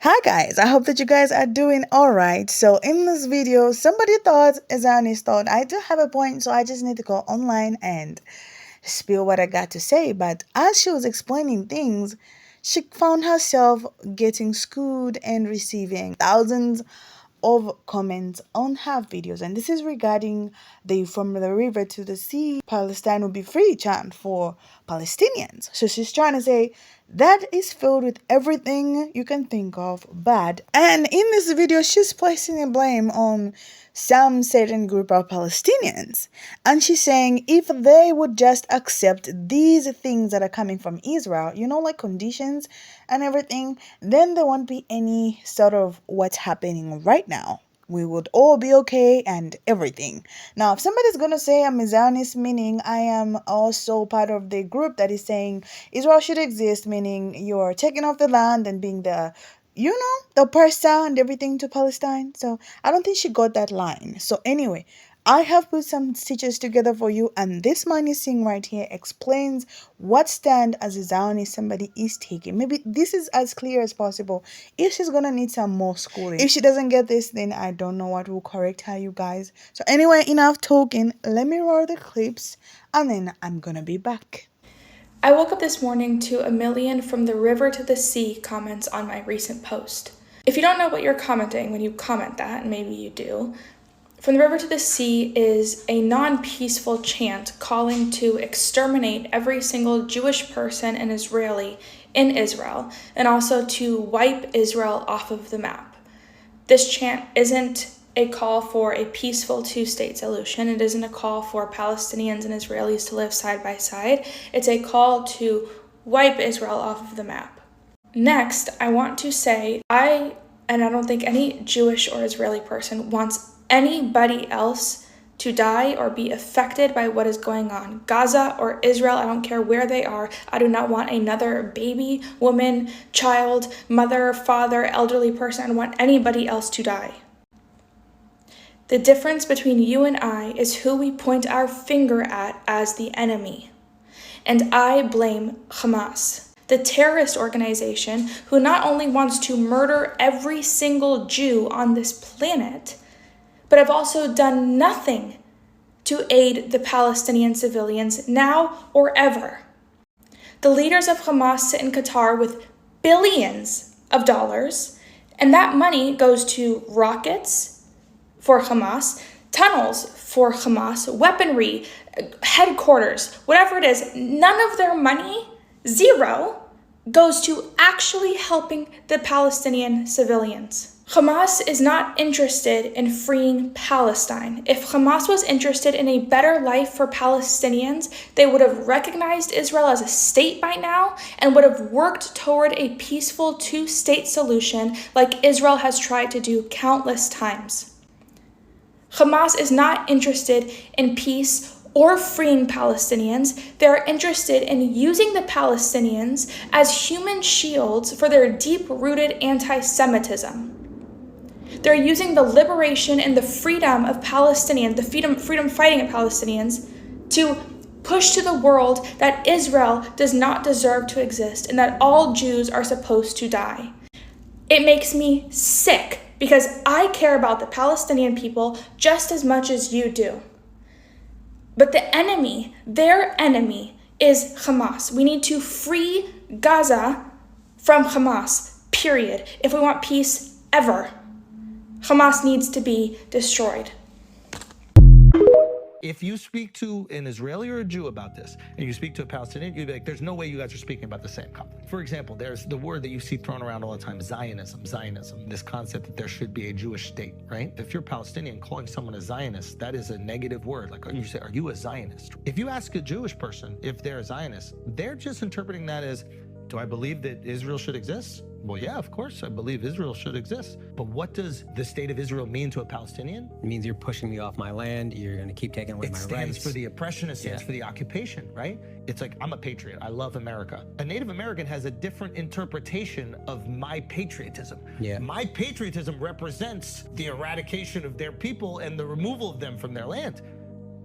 Hi guys, I hope that you guys are doing alright. So in this video, somebody thought, a Zionist thought, I do have a point, so I just need to go online and spill what I got to say. But as she was explaining things, she found herself getting screwed and receiving thousands of comments on her videos. And this is regarding the from the river to the sea, Palestine will be free chant for Palestinians. So she's trying to say that is filled with everything you can think of bad. And in this video, she's placing the blame on some certain group of Palestinians. And she's saying if they would just accept these things that are coming from Israel, like conditions and everything, then there won't be any sort of what's happening right now. We would all be okay and everything. Now, if somebody's going to say I'm a Zionist, meaning I am also part of the group that is saying Israel should exist, meaning you're taking off the land and being the oppressor and everything to Palestine. So I don't think she got that line. So anyway, I have put some stitches together for you, and this man is seeing right here explains what stand as a Zionist somebody is taking. Maybe this is as clear as possible. If she's gonna need some more schooling. If she doesn't get this, then I don't know what will correct her, you guys. So anyway, enough talking. Let me roll the clips, and then I'm gonna be back. I woke up this morning to 1 million from the river to the sea comments on my recent post. If you don't know what you're commenting when you comment that, and maybe you do, From the River to the Sea is a non-peaceful chant calling to exterminate every single Jewish person and Israeli in Israel, and also to wipe Israel off of the map. This chant isn't a call for a peaceful two-state solution. It isn't a call for Palestinians and Israelis to live side by side. It's a call to wipe Israel off of the map. Next, I want to say I don't think any Jewish or Israeli person wants anybody else to die or be affected by what is going on. Gaza or Israel, I don't care where they are. I do not want another baby, woman, child, mother, father, elderly person. I don't want anybody else to die. The difference between you and I is who we point our finger at as the enemy. And I blame Hamas, the terrorist organization who not only wants to murder every single Jew on this planet, but have also done nothing to aid the Palestinian civilians now or ever. The leaders of Hamas sit in Qatar with billions of dollars, and that money goes to rockets for Hamas, tunnels for Hamas, weaponry, headquarters, whatever it is. None of their money, zero, goes to actually helping the Palestinian civilians. Hamas is not interested in freeing Palestine. If Hamas was interested in a better life for Palestinians, they would have recognized Israel as a state by now and would have worked toward a peaceful two-state solution like Israel has tried to do countless times. Hamas is not interested in peace or freeing Palestinians. They are interested in using the Palestinians as human shields for their deep-rooted anti-Semitism. They're using the liberation and the freedom of Palestinians, the freedom fighting of Palestinians, to push to the world that Israel does not deserve to exist and that all Jews are supposed to die. It makes me sick because I care about the Palestinian people just as much as you do. But the enemy, their enemy, is Hamas. We need to free Gaza from Hamas, period, if we want peace ever. Hamas needs to be destroyed. If you speak to an Israeli or a Jew about this, and you speak to a Palestinian, you'd be like, there's no way you guys are speaking about the same conflict. For example, there's the word that you see thrown around all the time, Zionism, this concept that there should be a Jewish state, right? If you're Palestinian, calling someone a Zionist, that is a negative word. Like you say, are you a Zionist? If you ask a Jewish person if they're a Zionist, they're just interpreting that as, do I believe that Israel should exist? Well, yeah, of course, I believe Israel should exist. But what does the state of Israel mean to a Palestinian? It means you're pushing me off my land, you're going to keep taking away my rights. It stands for the oppression, it stands for the occupation, right? It's like, I'm a patriot, I love America. A Native American has a different interpretation of my patriotism. Yeah. My patriotism represents the eradication of their people and the removal of them from their land.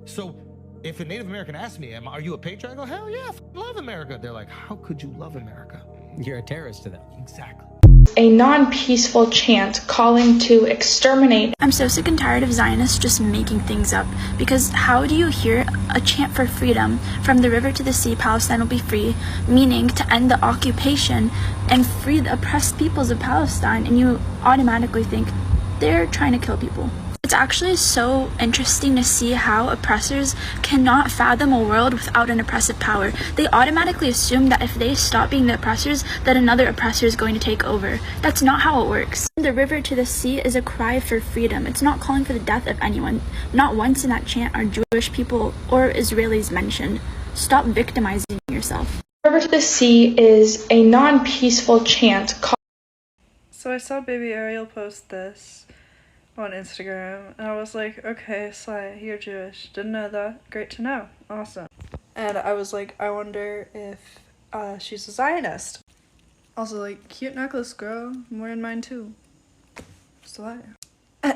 So if a Native American asks me, are you a patriot? I go, hell yeah, I love America. They're like, how could you love America? You're a terrorist to them. Exactly. a non-peaceful chant calling to exterminate. I'm so sick and tired of Zionists just making things up, because how do you hear a chant for freedom, from the river to the sea, Palestine will be free, meaning to end the occupation and free the oppressed peoples of Palestine, and you automatically think they're trying to kill people? It's actually so interesting to see how oppressors cannot fathom a world without an oppressive power. They automatically assume that if they stop being the oppressors, that another oppressor is going to take over. That's not how it works. The river to the sea is a cry for freedom. It's not calling for the death of anyone. Not once in that chant are Jewish people or Israelis mentioned. Stop victimizing yourself. The river to the sea is a non-peaceful chant. So I saw Baby Ariel post this on Instagram, and I was like, okay, Sly, you're Jewish. Didn't know that. Great to know. Awesome. And I was like, I wonder if she's a Zionist. Also, like, cute necklace, girl. I'm wearing mine too. Sly. And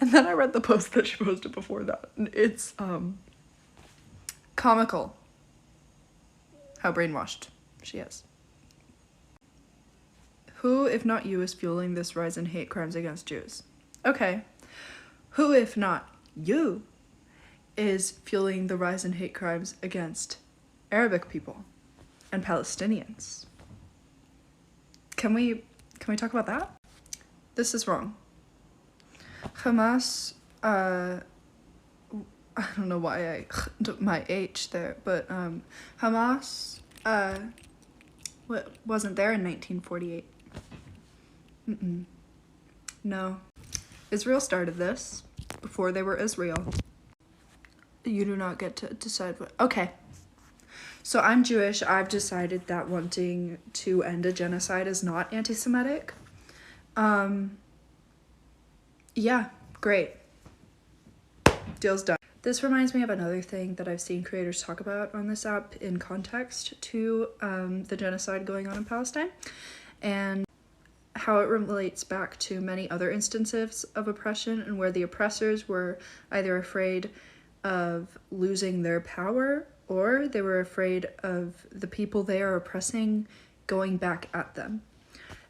then I read the post that she posted before that. And it's comical how brainwashed she is. Who, if not you, is fueling this rise in hate crimes against Jews? Okay, who, if not you, is fueling the rise in hate crimes against Arabic people and Palestinians? Can we talk about that? This is wrong. Hamas, I don't know why I my H there, but Hamas wasn't there in 1948. No. Israel started this before they were Israel. You do not get to decide what. Okay. So I'm Jewish. I've decided that wanting to end a genocide is not anti-Semitic. Yeah, great. Deal's done. This reminds me of another thing that I've seen creators talk about on this app in context to the genocide going on in Palestine, and how it relates back to many other instances of oppression, and where the oppressors were either afraid of losing their power or they were afraid of the people they are oppressing going back at them.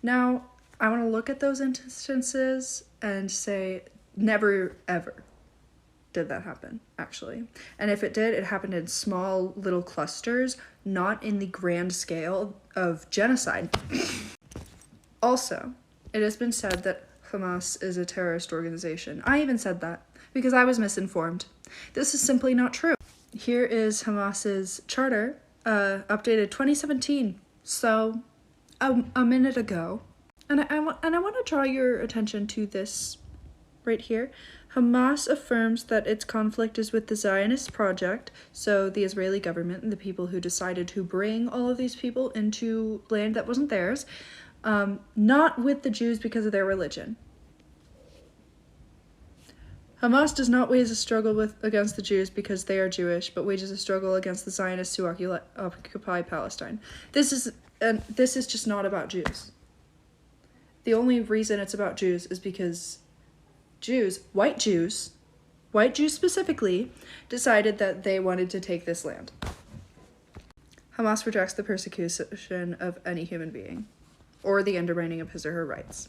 Now, I want to look at those instances and say, never ever did that happen, actually. And if it did, it happened in small little clusters, not in the grand scale of genocide. Also, it has been said that Hamas is a terrorist organization. I even said that because I was misinformed. This is simply not true. Here is Hamas's charter, updated 2017, so a minute ago. And I want to draw your attention to this right here. Hamas affirms that its conflict is with the Zionist project, so the Israeli government and the people who decided to bring all of these people into land that wasn't theirs, not with the Jews because of their religion. Hamas does not wage a struggle against the Jews because they are Jewish, but wages a struggle against the Zionists who occupy Palestine. This is just not about Jews. The only reason it's about Jews is because white Jews specifically, decided that they wanted to take this land. Hamas rejects the persecution of any human being, or the undermining of his or her rights.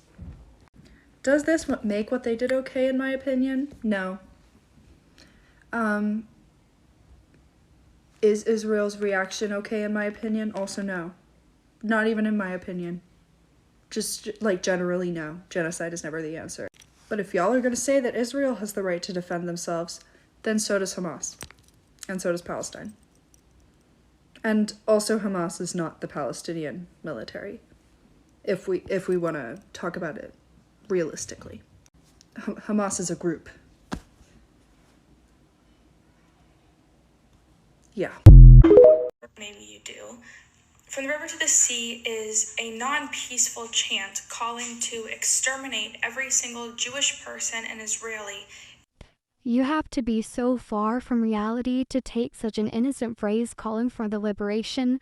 Does this make what they did okay, in my opinion? No. Is Israel's reaction okay, in my opinion? Also no. Not even in my opinion. Just, like, generally no. Genocide is never the answer. But if y'all are going to say that Israel has the right to defend themselves, then so does Hamas. And so does Palestine. And also Hamas is not the Palestinian military, if we want to talk about it realistically. Hamas is a group. Yeah. Maybe you do. From the river to the sea is a non-peaceful chant calling to exterminate every single Jewish person and Israeli. You have to be so far from reality to take such an innocent phrase calling for the liberation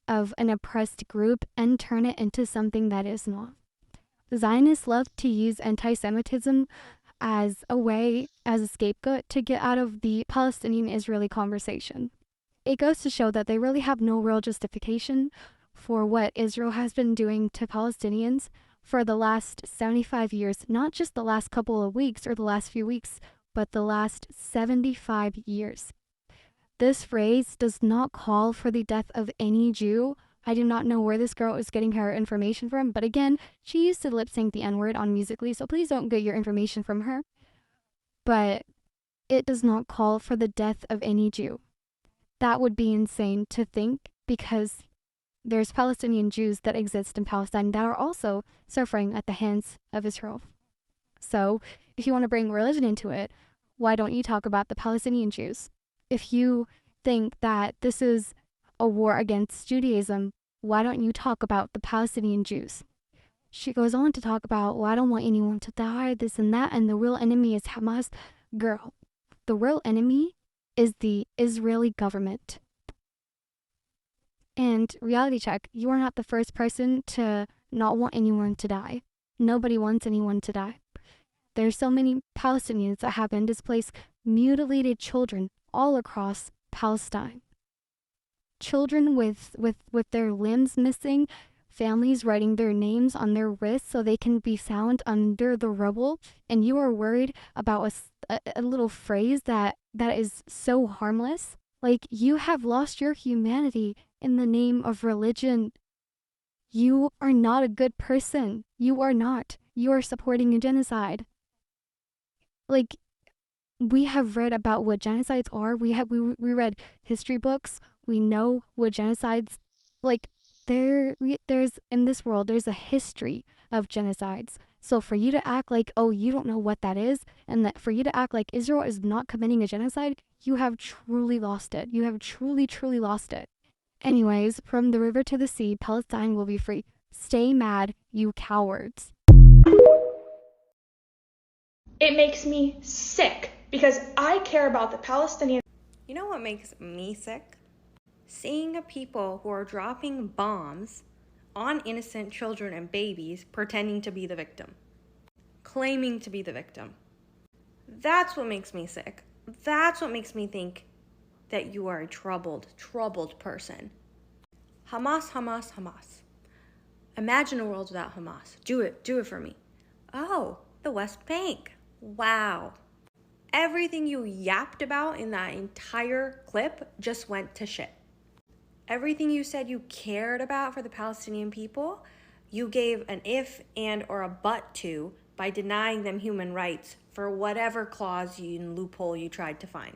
of an oppressed group and turn it into something that is not. The Zionists love to use anti-Semitism as a scapegoat to get out of the Palestinian-Israeli conversation. It goes to show that they really have no real justification for what Israel has been doing to Palestinians for the last 75 years, not just the last couple of weeks or the last few weeks, but the last 75 years. This phrase does not call for the death of any Jew. I do not know where this girl is getting her information from, but again, she used to lip sync the N-word on Musical.ly, so please don't get your information from her. But it does not call for the death of any Jew. That would be insane to think, because there's Palestinian Jews that exist in Palestine that are also suffering at the hands of Israel. So, if you want to bring religion into it, why don't you talk about the Palestinian Jews? If you think that this is a war against Judaism, why don't you talk about the Palestinian Jews? She goes on to talk about, well, I don't want anyone to die, this and that, and the real enemy is Hamas. Girl, the real enemy is the Israeli government. And reality check, you are not the first person to not want anyone to die. Nobody wants anyone to die. There's so many Palestinians that have been displaced, mutilated children all across Palestine. Children with their limbs missing, families writing their names on their wrists so they can be found under the rubble, and you are worried about a little phrase that is so harmless. Like, you have lost your humanity in the name of religion. You are not a good person. You are not. You are supporting a genocide. Like, we have read about what genocides are. We read history books. We know what genocides, like, there's in this world, there's a history of genocides. So for you to act like, oh, you don't know what that is, and that for you to act like Israel is not committing a genocide, you have truly lost it. You have truly, truly lost it. Anyways, from the river to the sea, Palestine will be free. Stay mad, you cowards. It makes me sick because I care about the Palestinian. You know what makes me sick? Seeing people who are dropping bombs on innocent children and babies pretending to be the victim. Claiming to be the victim. That's what makes me sick. That's what makes me think that you are a troubled person. Hamas, Hamas, Hamas. Imagine a world without Hamas. Do it for me. Oh, the West Bank. Wow. Everything you yapped about in that entire clip just went to shit. Everything you said you cared about for the Palestinian people, you gave an if, and, or a but to by denying them human rights for whatever clause and loophole you tried to find.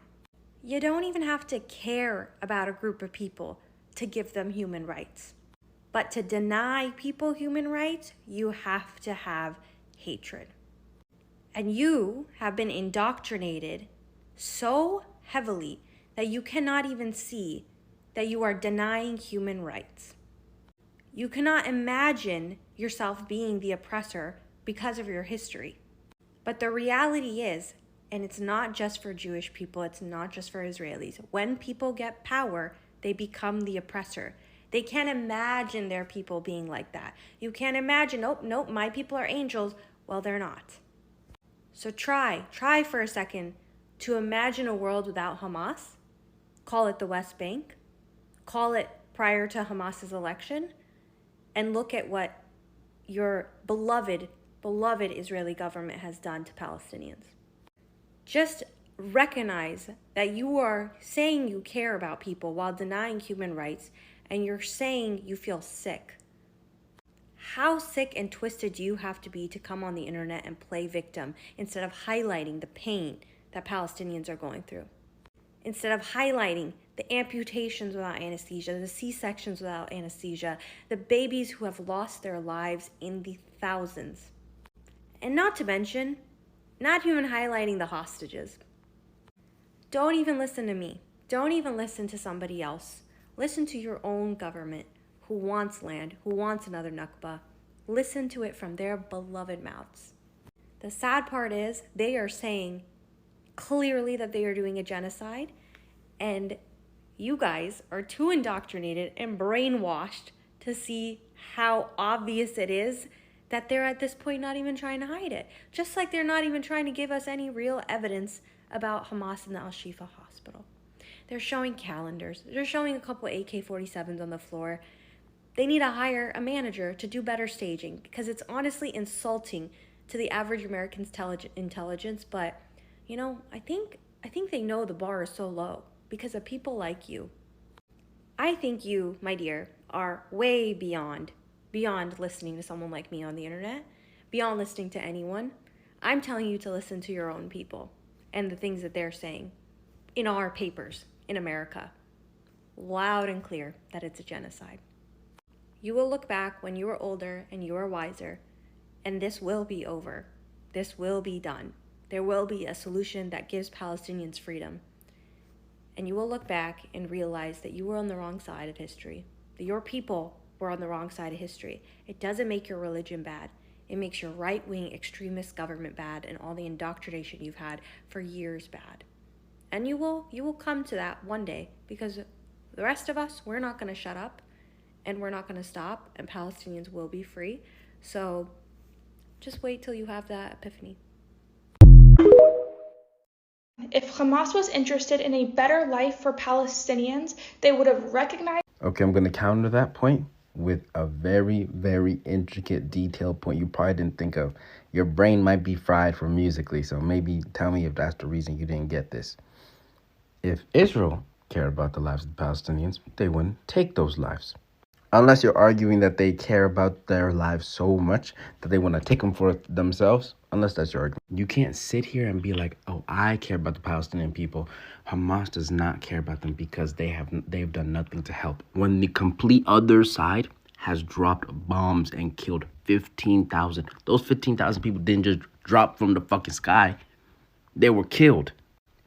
You don't even have to care about a group of people to give them human rights. But to deny people human rights, you have to have hatred. And you have been indoctrinated so heavily that you cannot even see that you are denying human rights. You cannot imagine yourself being the oppressor because of your history. But the reality is, and it's not just for Jewish people, it's not just for Israelis, when people get power, they become the oppressor. They can't imagine their people being like that. You can't imagine, nope, my people are angels. Well, they're not. So try for a second to imagine a world without Hamas. Call it the West Bank. Call it prior to Hamas's election. And look at what your beloved Israeli government has done to Palestinians. Just recognize that you are saying you care about people while denying human rights, and you're saying you feel sick. How sick and twisted do you have to be to come on the internet and play victim instead of highlighting the pain that Palestinians are going through? Instead of highlighting the amputations without anesthesia, the C-sections without anesthesia, the babies who have lost their lives in the thousands. And not to mention, not even highlighting the hostages. Don't even listen to me. Don't even listen to somebody else. Listen to your own government who wants land, who wants another Nakba. Listen to it from their beloved mouths. The sad part is they are saying clearly that they are doing a genocide, and you guys are too indoctrinated and brainwashed to see how obvious it is that they're at this point not even trying to hide it. Just like they're not even trying to give us any real evidence about Hamas in the Al-Shifa hospital. They're showing calendars. They're showing a couple AK-47s on the floor. They need to hire a manager to do better staging, because it's honestly insulting to the average American's intelligence. But, you know, I think they know the bar is so low because of people like you. I think you, my dear, are way beyond listening to someone like me on the internet, beyond listening to anyone. I'm telling you to listen to your own people and the things that they're saying in our papers in America, loud and clear, that it's a genocide. You will look back when you are older and you are wiser, and this will be over. This will be done. There will be a solution that gives Palestinians freedom. And you will look back and realize that you were on the wrong side of history, that your people were on the wrong side of history. It doesn't make your religion bad. It makes your right-wing extremist government bad and all the indoctrination you've had for years bad. And you will come to that one day, because the rest of us, we're not going to shut up and we're not going to stop, and Palestinians will be free. So just wait till you have that epiphany. If Hamas was interested in a better life for Palestinians, they would have recognized... Okay, I'm going to counter that point with a very, very intricate, detailed point you probably didn't think of. Your brain might be fried from musically, so maybe tell me if that's the reason you didn't get this. If Israel cared about the lives of the Palestinians, they wouldn't take those lives. Unless you're arguing that they care about their lives so much that they want to take them for themselves, unless that's your argument. You can't sit here and be like, oh, I care about the Palestinian people. Hamas does not care about them because they've done nothing to help. When the complete other side has dropped bombs and killed 15,000. Those 15,000 people didn't just drop from the fucking sky. They were killed.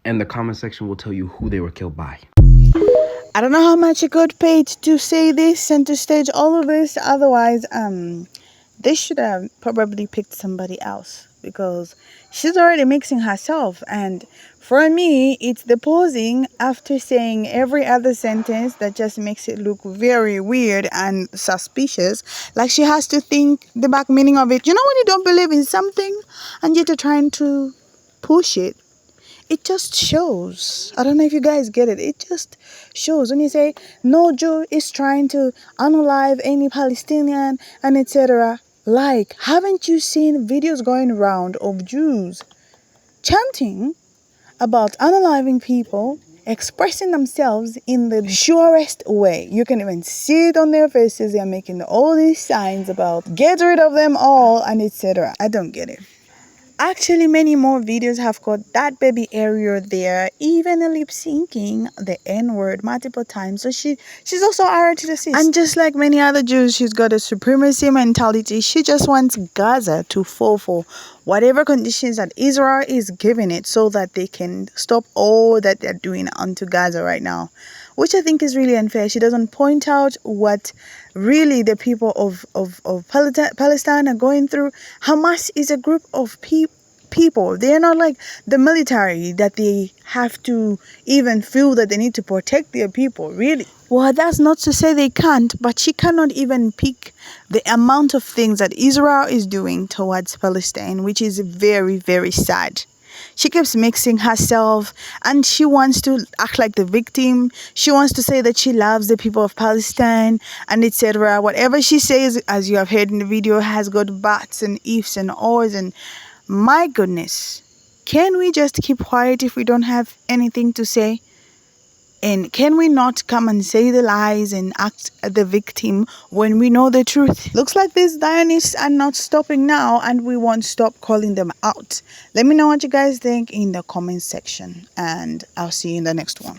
And the comment section will tell you who they were killed by. I don't know how much you got paid to say this and to stage all of this. Otherwise, they should have probably picked somebody else, because she's already mixing herself. And for me, it's the pausing after saying every other sentence that just makes it look very weird and suspicious. Like she has to think the back meaning of it. You know when you don't believe in something and yet you're trying to push it? It just shows. I don't know if you guys get it. It just shows when you say no Jew is trying to unalive any Palestinian and etc. Like, haven't you seen videos going around of Jews chanting about unaliving people, expressing themselves in the surest way? You can even see it on their faces. They're making all these signs about get rid of them all and etc. I don't get it. Actually, many more videos have got that baby area there, even lip syncing the N-word multiple times. So she's also a racist. And just like many other Jews, she's got a supremacy mentality. She just wants Gaza to fall for whatever conditions that Israel is giving it, so that they can stop all that they're doing onto Gaza right now, which I think is really unfair. She doesn't point out what really the people of Palestine are going through. Hamas is a group of people. They're not like the military that they have to even feel that they need to protect their people, really. Well, that's not to say they can't, but she cannot even pick the amount of things that Israel is doing towards Palestine, which is very, very sad. She keeps mixing herself, and she wants to act like the victim. She wants to say that she loves the people of Palestine and etc. Whatever she says, as you have heard in the video, has got buts and ifs and ors, and my goodness, can we just keep quiet if we don't have anything to say? And can we not come and say the lies and act the victim when we know the truth? Looks like these Zionists are not stopping now, and we won't stop calling them out. Let me know what you guys think in the comment section, and I'll see you in the next one.